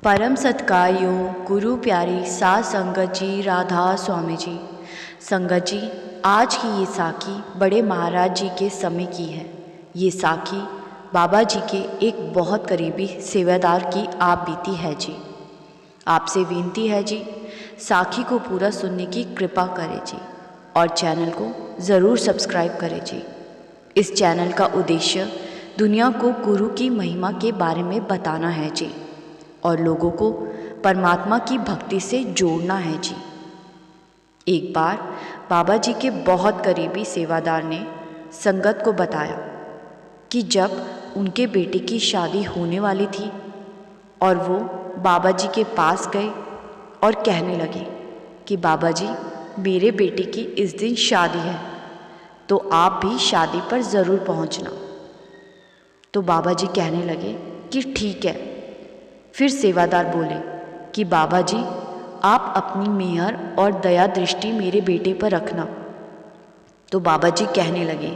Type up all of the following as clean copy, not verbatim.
परम सत्कार्यो गुरु प्यारी सात संगत जी राधा स्वामी जी। संगत जी, आज की ये साखी बड़े महाराज जी के समय की है। ये साखी बाबा जी के एक बहुत करीबी सेवादार की आप बीती है जी। आपसे विनती है जी, साखी को पूरा सुनने की कृपा करें जी और चैनल को ज़रूर सब्सक्राइब करें जी। इस चैनल का उद्देश्य दुनिया को गुरु की महिमा के बारे में बताना है जी और लोगों को परमात्मा की भक्ति से जोड़ना है जी। एक बार बाबा जी के बहुत करीबी सेवादार ने संगत को बताया कि जब उनके बेटे की शादी होने वाली थी और वो बाबा जी के पास गए और कहने लगे कि बाबा जी, मेरे बेटे की इस दिन शादी है, तो आप भी शादी पर ज़रूर पहुंचना। तो बाबा जी कहने लगे कि ठीक है। फिर सेवादार बोले कि बाबा जी, आप अपनी मेहर और दया दृष्टि मेरे बेटे पर रखना। तो बाबा जी कहने लगे,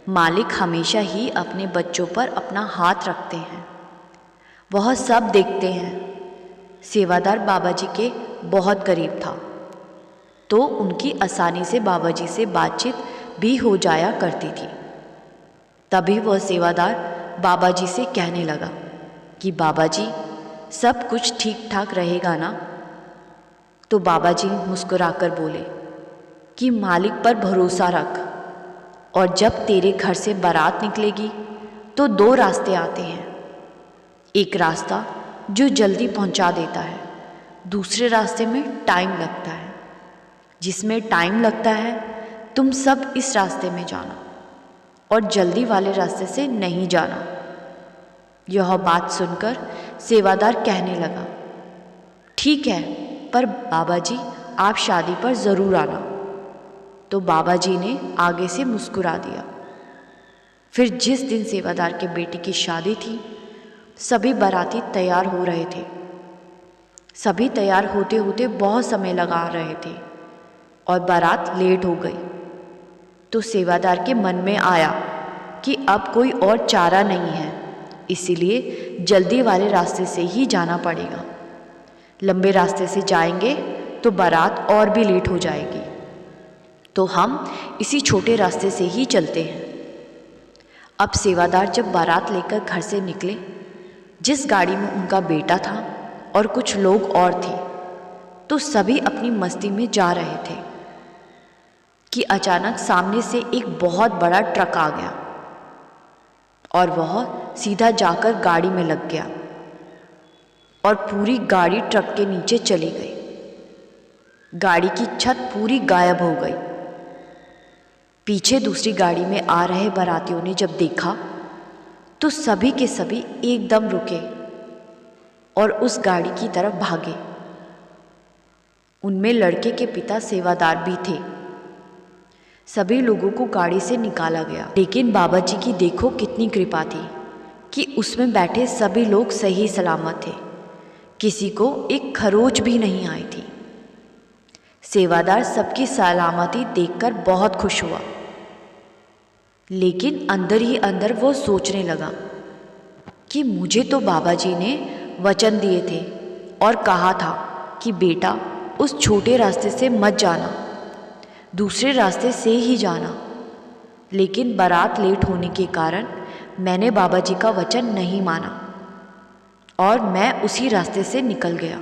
मालिक हमेशा ही अपने बच्चों पर अपना हाथ रखते हैं, वह सब देखते हैं। सेवादार बाबा जी के बहुत करीब था, तो उनकी आसानी से बाबा जी से बातचीत भी हो जाया करती थी। तभी वह सेवादार बाबा जी से कहने लगा कि बाबा जी, सब कुछ ठीक ठाक रहेगा ना? तो बाबा जी मुस्कुराकर बोले कि मालिक पर भरोसा रख, और जब तेरे घर से बारात निकलेगी तो दो रास्ते आते हैं। एक रास्ता जो जल्दी पहुंचा देता है, दूसरे रास्ते में टाइम लगता है। जिसमें टाइम लगता है तुम सब इस रास्ते में जाना और जल्दी वाले रास्ते से नहीं जाना। यह बात सुनकर सेवादार कहने लगा, ठीक है, पर बाबा जी आप शादी पर ज़रूर आना। तो बाबा जी ने आगे से मुस्कुरा दिया। फिर जिस दिन सेवादार के बेटे की शादी थी, सभी बाराती तैयार हो रहे थे। सभी तैयार होते होते बहुत समय लगा रहे थे और बारात लेट हो गई। तो सेवादार के मन में आया कि अब कोई और चारा नहीं है, इसीलिए जल्दी वाले रास्ते से ही जाना पड़ेगा। लंबे रास्ते से जाएंगे तो बारात और भी लेट हो जाएगी, तो हम इसी छोटे रास्ते से ही चलते हैं। अब सेवादार जब बारात लेकर घर से निकले, जिस गाड़ी में उनका बेटा था और कुछ लोग और थे, तो सभी अपनी मस्ती में जा रहे थे कि अचानक सामने से एक बहुत बड़ा ट्रक आ गया और वह सीधा जाकर गाड़ी में लग गया और पूरी गाड़ी ट्रक के नीचे चली गई। गाड़ी की छत पूरी गायब हो गई। पीछे दूसरी गाड़ी में आ रहे बारातियों ने जब देखा तो सभी के सभी एकदम रुके और उस गाड़ी की तरफ भागे। उनमें लड़के के पिता सेवादार भी थे। सभी लोगों को गाड़ी से निकाला गया, लेकिन बाबा जी की देखो कितनी कृपा थी कि उसमें बैठे सभी लोग सही सलामत थे। किसी को एक खरोच भी नहीं आई थी। सेवादार सबकी सलामती देखकर बहुत खुश हुआ, लेकिन अंदर ही अंदर वो सोचने लगा कि मुझे तो बाबा जी ने वचन दिए थे और कहा था कि बेटा, उस छोटे रास्ते से मत जाना, दूसरे रास्ते से ही जाना। लेकिन बारात लेट होने के कारण मैंने बाबा जी का वचन नहीं माना और मैं उसी रास्ते से निकल गया।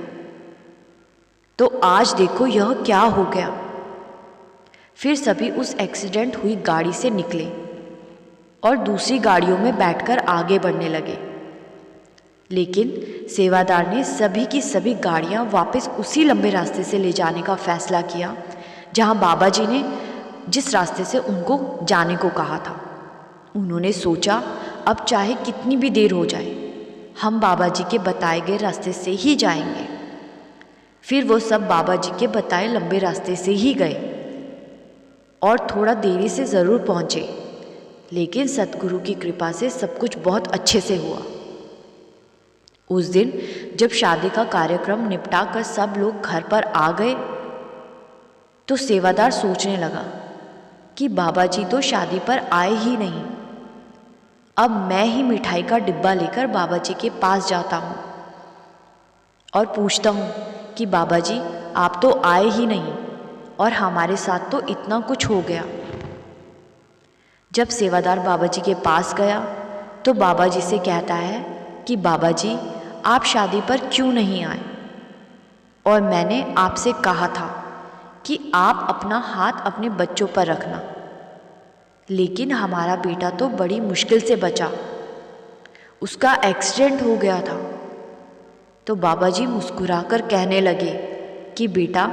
तो आज देखो यह क्या हो गया। फिर सभी उस एक्सीडेंट हुई गाड़ी से निकले और दूसरी गाड़ियों में बैठकर आगे बढ़ने लगे। लेकिन सेवादार ने सभी की सभी गाड़ियां वापस उसी लंबे रास्ते से ले जाने का फैसला किया जहां बाबा जी ने जिस रास्ते से उनको जाने को कहा था। उन्होंने सोचा, अब चाहे कितनी भी देर हो जाए, हम बाबा जी के बताए गए रास्ते से ही जाएंगे। फिर वो सब बाबा जी के बताए लंबे रास्ते से ही गए और थोड़ा देरी से ज़रूर पहुँचे, लेकिन सतगुरु की कृपा से सब कुछ बहुत अच्छे से हुआ। उस दिन जब शादी का कार्यक्रम निपटा कर सब लोग घर पर आ गए, तो सेवादार सोचने लगा कि बाबा जी तो शादी पर आए ही नहीं। अब मैं ही मिठाई का डिब्बा लेकर बाबा जी के पास जाता हूँ। और पूछता हूँ कि बाबा जी आप तो आए ही नहीं और हमारे साथ तो इतना कुछ हो गया। जब सेवादार बाबा जी के पास गया तो बाबा जी से कहता है कि बाबा जी आप शादी पर क्यों नहीं आए, और मैंने आपसे कहा था कि आप अपना हाथ अपने बच्चों पर रखना, लेकिन हमारा बेटा तो बड़ी मुश्किल से बचा, उसका एक्सीडेंट हो गया था। तो बाबा जी मुस्कुराकर कहने लगे कि बेटा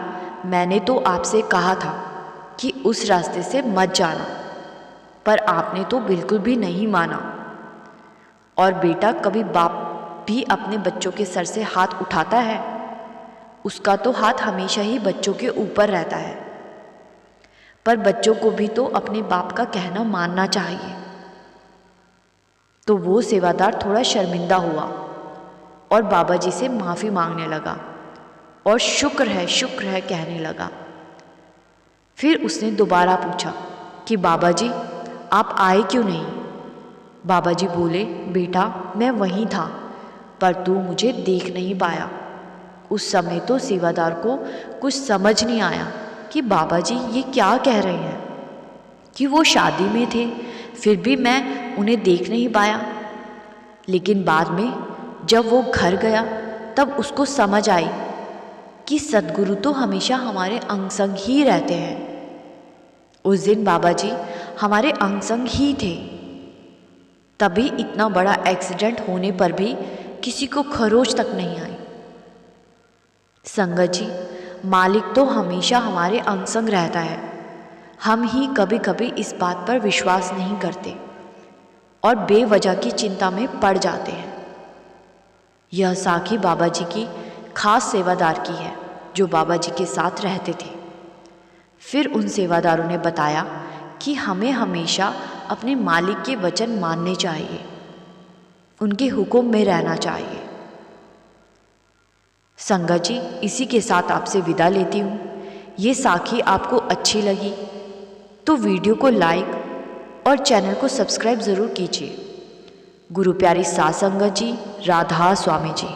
मैंने तो आपसे कहा था कि उस रास्ते से मत जाना, पर आपने तो बिल्कुल भी नहीं माना। और बेटा कभी बाप भी अपने बच्चों के सर से हाथ उठाता है? उसका तो हाथ हमेशा ही बच्चों के ऊपर रहता है। पर बच्चों को भी तो अपने बाप का कहना मानना चाहिए। तो वो सेवादार थोड़ा शर्मिंदा हुआ और बाबा जी से माफ़ी मांगने लगा और शुक्र है कहने लगा। फिर उसने दोबारा पूछा कि बाबा जी आप आए क्यों नहीं? बाबा जी बोले बेटा मैं वहीं था, पर तू मुझे देख नहीं पाया। उस समय तो सेवादार को कुछ समझ नहीं आया कि बाबा जी ये क्या कह रहे हैं कि वो शादी में थे, फिर भी मैं उन्हें देख नहीं पाया। लेकिन बाद में जब वो घर गया तब उसको समझ आई कि सद्गुरु तो हमेशा हमारे अंग संग ही रहते हैं। उस दिन बाबा जी हमारे अंग संग ही थे, तभी इतना बड़ा एक्सीडेंट होने पर भी किसी को खरोच तक नहीं आई। संगत जी मालिक तो हमेशा हमारे अंग संग रहता है, हम ही कभी कभी इस बात पर विश्वास नहीं करते और बेवजह की चिंता में पड़ जाते हैं। यह साखी बाबा जी की खास सेवादार की है जो बाबा जी के साथ रहते थे। फिर उन सेवादारों ने बताया कि हमें हमेशा अपने मालिक के वचन मानने चाहिए, उनके हुक्म में रहना चाहिए। संगत जी इसी के साथ आपसे विदा लेती हूँ। ये साखी आपको अच्छी लगी तो वीडियो को लाइक और चैनल को सब्सक्राइब ज़रूर कीजिए। गुरु प्यारी साथ संगत जी, राधा स्वामी जी।